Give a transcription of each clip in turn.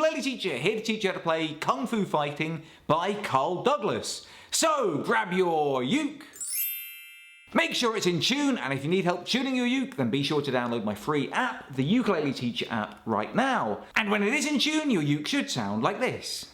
ukulele teacher, here to teach you how to play Kung Fu Fighting by Carl Douglas. So grab your uke, make sure it's in tune, and if you need help tuning your uke, then be sure to download my free app, the Ukulele Teacher app, right now. And when it is in tune, your uke should sound like this.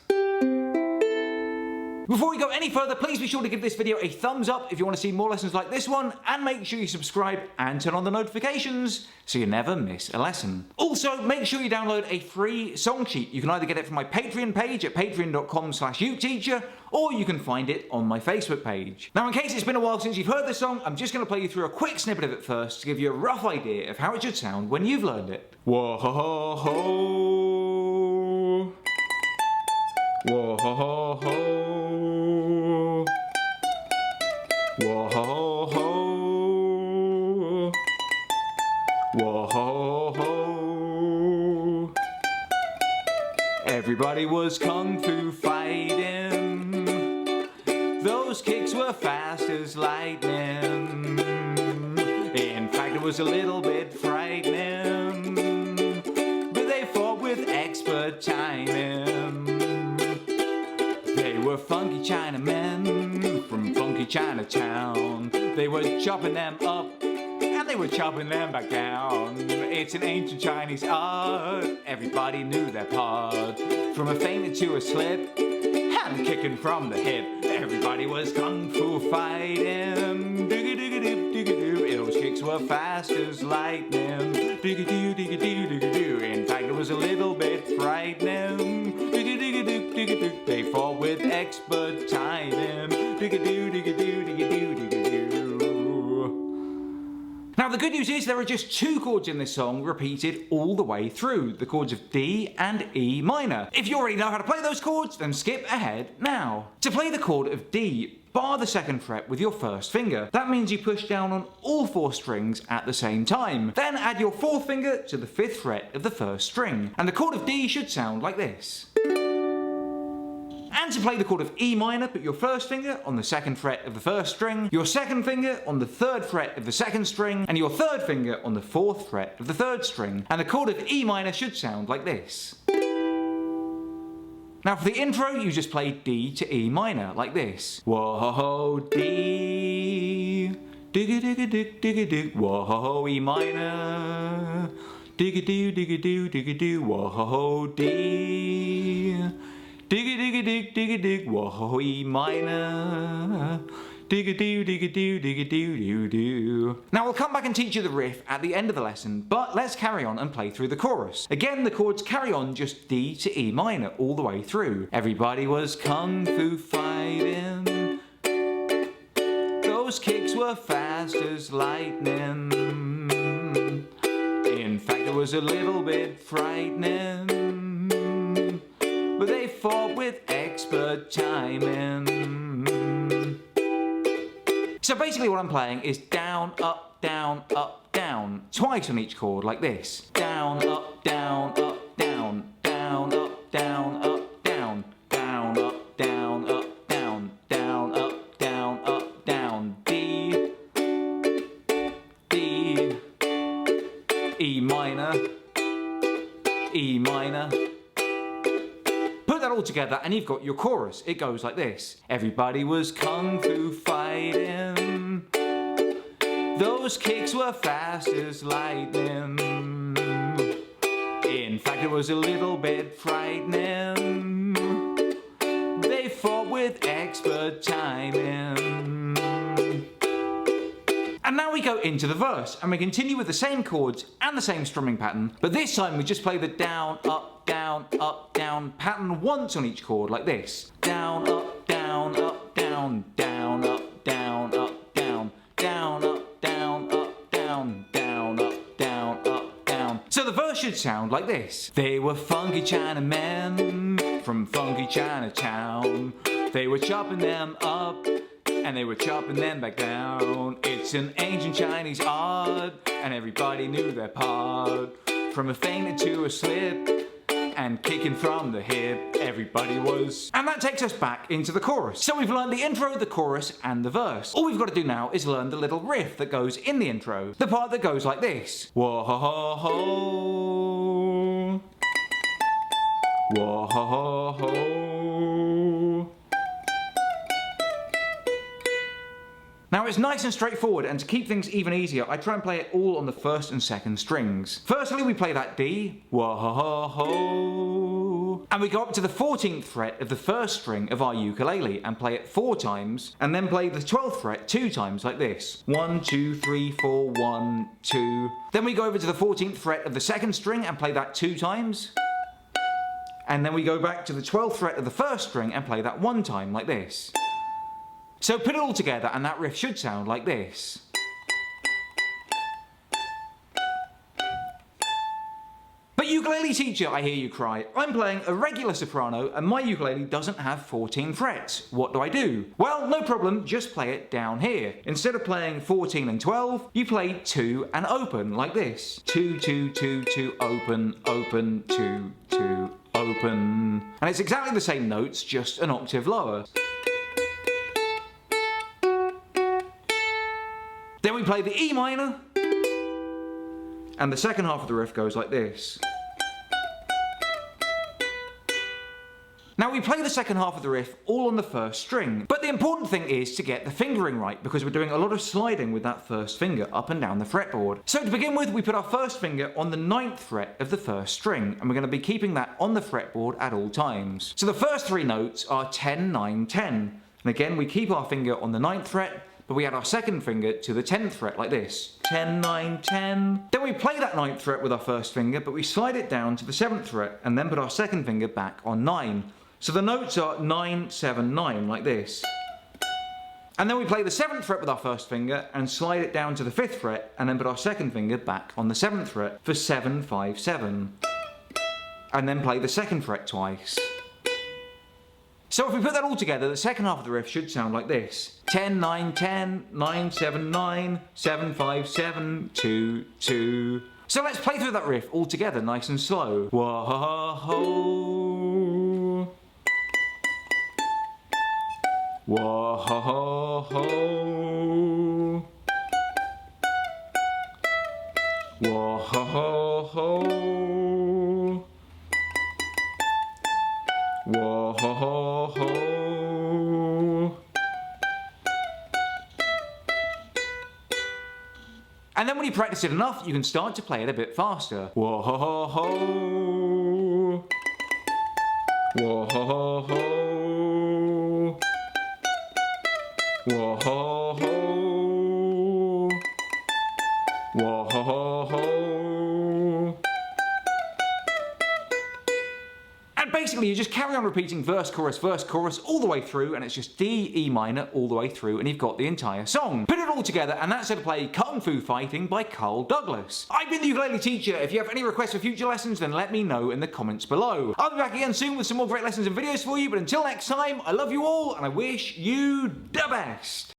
Before we go any further, please be sure to give this video a thumbs up if you want to see more lessons like this one, and make sure you subscribe and turn on the notifications so you never miss a lesson. Also, make sure you download a free song sheet. You can either get it from my Patreon page at patreon.com/uketeacher, or you can find it on my Facebook page. Now, in case it's been a while since you've heard this song, I'm just going to play you through a quick snippet of it first to give you a rough idea of how it should sound when you've learned it. Whoa-ho-ho-ho. Whoa-ho-ho-ho. Whoa-ho-ho. Whoa-ho-ho. Everybody was kung fu fighting. Those kicks were fast as lightning. In fact, it was a little bit frightening, but they fought with expert timing. They were funky Chinamen from funky Chinatown. They were chopping them up and they were chopping them back down. It's an ancient Chinese art, everybody knew their part. From a feint to a slip, hand kicking from the hip, everybody was kung fu fighting. Digga-digga-doo-digga-doo, those kicks were fast as lightning. Digga-doo-digga-doo-digga-doo, in fact it was a little bit frightening. Digga-digga-doo-digga-doo, they fought with expert timing. Digga-doo-digga-doo-digga-doo-digga-doo. Now the good news is there are just two chords in this song repeated all the way through, the chords of D and E minor. If you already know how to play those chords, then skip ahead now. To play the chord of D, bar the second fret with your first finger. That means you push down on all four strings at the same time. Then add your fourth finger to the fifth fret of the first string, and the chord of D should sound like this. And to play the chord of E minor, put your first finger on the second fret of the first string, your second finger on the third fret of the second string, and your third finger on the fourth fret of the third string. And the chord of E minor should sound like this. Now for the intro, you just play D to E minor, like this. Whoa-ho-ho, D, digga-digga-dig-digga-dig, whoa-ho-ho, E minor, digga-doo-digga-doo-digga-doo, whoa-ho-ho, D, digga-digga-dig-digga-dig, whoa-ho, E minor, digga-doo-digga-doo-digga-doo-doo-doo. Now we'll come back and teach you the riff at the end of the lesson, but let's carry on and play through the chorus. Again, the chords carry on just D to E minor all the way through. Everybody was kung fu fighting. Those kicks were fast as lightning. In fact, it was a little bit frightening, but they fought with expert timing. So basically what I'm playing is down, up, down, twice on each chord, like this. Down, up, down, up, down, down, up, down, up, down, down, up, down, up, down, down, up, down, up, down, D, D, E minor, E minor. Put that all together and you've got your chorus. It goes like this. Everybody was kung fu fighting. Those kicks were fast as lightning. In fact, it was a little bit frightening. They fought with expert timing. And now we go into the verse, and we continue with the same chords and the same strumming pattern, but this time we just play the down, up, down pattern once on each chord, like this. Down, up, down, up, down, down, up, down, up, down, down, up, down, up, down, down, up, down, up, down. So the verse should sound like this. They were funky Chinamen from funky Chinatown. They were chopping them up and they were chopping them back down. It's an ancient Chinese art, and everybody knew their part. From a feint to a slip, and kicking from the hip, everybody was. And that takes us back into the chorus. So we've learned the intro, the chorus, and the verse. All we've got to do now is learn the little riff that goes in the intro. The part that goes like this. Whoa-ho-ho-ho. Whoa-ho-ho. Now it's nice and straightforward, and to keep things even easier, I try and play it all on the first and second strings. Firstly, we play that D, whoa-ho-ho, and we go up to the 14th fret of the first string of our ukulele and play it 4 times, and then play the 12th fret 2 times like this. 1, 2, 3, 4, 1, 2. Then we go over to the 14th fret of the second string and play that 2 times. And then we go back to the 12th fret of the first string and play that 1 time like this. So put it all together and that riff should sound like this. But ukulele teacher, I hear you cry, I'm playing a regular soprano and my ukulele doesn't have 14 frets. What do I do? Well, no problem, just play it down here. Instead of playing 14 and 12, you play 2 and open like this. 2, 2, 2, 2, open, open, 2, 2, open. And it's exactly the same notes, just an octave lower. Then we play the E minor, and the second half of the riff goes like this. Now we play the second half of the riff all on the first string, but the important thing is to get the fingering right, because we're doing a lot of sliding with that first finger up and down the fretboard. So to begin with, we put our first finger on the 9th fret of the first string, and we're going to be keeping that on the fretboard at all times. So the first 3 notes are 10, 9, 10. And again, we keep our finger on the 9th fret, but we add our second finger to the 10th fret like this. 10, 9, 10. Then we play that 9th fret with our first finger, but we slide it down to the 7th fret and then put our second finger back on 9. So the notes are 9, 7, 9 like this. And then we play the 7th fret with our first finger and slide it down to the 5th fret and then put our second finger back on the 7th fret for 7, 5, 7. And then play the 2nd fret twice. So if we put that all together, the second half of the riff should sound like this. 10, 9, 10, 9, 7, 9, 7, 5, 7, 2, 2. So let's play through that riff all together nice and slow. Whoa-ho-ho. Whoa-ho-ho. Whoa-ho-ho. Whoa-ho-ho. And then when you practice it enough, you can start to play it a bit faster. Whoa-ho-ho. Whoa-ho-ho. Whoa-ho-ho. Whoa-ho-ho. And basically you just carry on repeating verse, chorus, all the way through, and it's just D, E minor all the way through, and you've got the entire song. Put it all together, and that's how to play Kung Fu Fighting by Carl Douglas. I've been the ukulele teacher. If you have any requests for future lessons, then let me know in the comments below. I'll be back again soon with some more great lessons and videos for you, but until next time, I love you all, and I wish you the best.